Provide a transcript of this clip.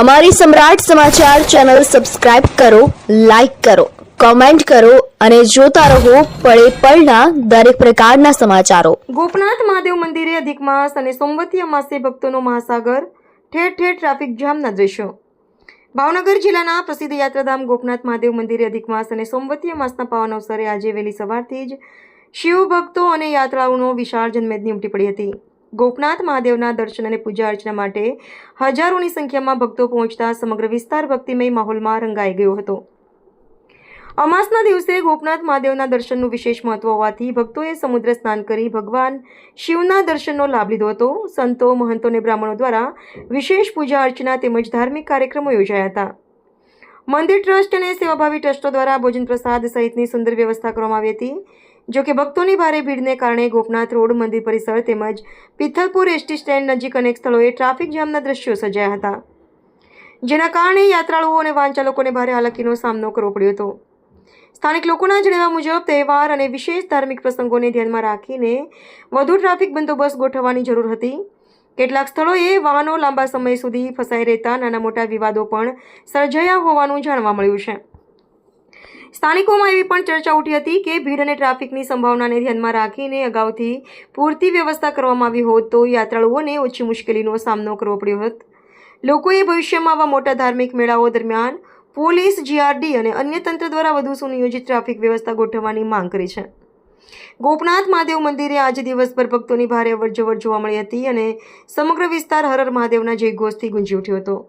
અમારી સમ્રાટ સમાચાર ચેનલ સબસ્ક્રાઇબ કરો, લાઇક કરો, કોમેન્ટ કરો અને જોતા રહો પળે પળના દરેક પ્રકારના સમાચારો। ગોપનાથ મહાદેવ મંદિરે અધિક માસ અને સોમવતી અમાસે ભક્તોનો મહાસાગર, ઠેર ઠેર ટ્રાફિક જામના દ્રશ્યો। ભાવનગર જિલ્લાના પ્રસિદ્ધ યાત્રાધામ ગોપનાથ મહાદેવ મંદિરે અધિક માસ અને સોમવતી અમાસના પાવન અવસરે આજે વહેલી સવારથી જ શિવ ભક્તો અને યાત્રાળુઓનો વિશાળ જનમેદની ઉમટી પડી હતી। ગોપનાથ મહાદેવના દર્શન અને પૂજા અર્ચના માટે હજારોની સંખ્યામાં ભક્તો પહોંચતા સમગ્ર વિસ્તાર ભક્તિમય માહોલમાં રંગાઈ ગયો હતો। અમાસના દિવસે ગોપનાથ મહાદેવના દર્શનનું વિશેષ મહત્વ હોવાથી ભક્તોએ સમુદ્ર સ્નાન કરી ભગવાન શિવના દર્શનનો લાભ લીધો હતો। સંતો, મહંતો અને બ્રાહ્મણો દ્વારા વિશેષ પૂજા અર્ચના તેમજ ધાર્મિક કાર્યક્રમો યોજાયા હતા। મંદિર ટ્રસ્ટ અને સેવાભાવી ટ્રસ્ટો દ્વારા ભોજન પ્રસાદ સહિતની સુંદર વ્યવસ્થા કરવામાં આવી હતી। જો કે ભક્તોની ભારે ભીડને કારણે ગોપનાથ રોડ, મંદિર પરિસર તેમજ પિથલપુર એસટી સ્ટેન્ડ નજીક અનેક સ્થળોએ ટ્રાફિક જામના દ્રશ્યો સર્જાયા હતા, જેના કારણે યાત્રાળુઓ અને વાહન ચાલકોને ભારે હાલાકીનો સામનો કરવો પડ્યો હતો। સ્થાનિક લોકોના જણાવ્યા મુજબ તહેવાર અને વિશેષ ધાર્મિક પ્રસંગોને ધ્યાનમાં રાખીને વધુ ટ્રાફિક બંદોબસ્ત ગોઠવવાની જરૂર હતી। કેટલાક સ્થળોએ વાહનો લાંબા સમય સુધી ફસાઈ રહેતા નાના મોટા વિવાદો પણ સર્જાયા હોવાનું જાણવા મળ્યું છે। સ્થાનિકોમાં એવી પણ ચર્ચા ઉઠી હતી કે ભીડ અને ટ્રાફિકની સંભાવનાને ધ્યાનમાં રાખીને અગાઉથી પૂરતી વ્યવસ્થા કરવામાં આવી હોત તો યાત્રાળુઓને ઓછી મુશ્કેલીનો સામનો કરવો પડ્યો હોત। લોકોએ ભવિષ્યમાં આવા મોટા ધાર્મિક મેળાઓ દરમિયાન પોલીસ, જીઆરડી અને અન્ય તંત્ર દ્વારા વધુ સુનિયોજિત ટ્રાફિક વ્યવસ્થા ગોઠવવાની માંગ કરી છે। ગોપનાથ મહાદેવ મંદિરે આજે દિવસભર ભક્તોની ભારે અવરજવર જોવા મળી હતી અને સમગ્ર વિસ્તાર હર હર મહાદેવના જયઘોષથી ગુંજી ઉઠ્યો હતો।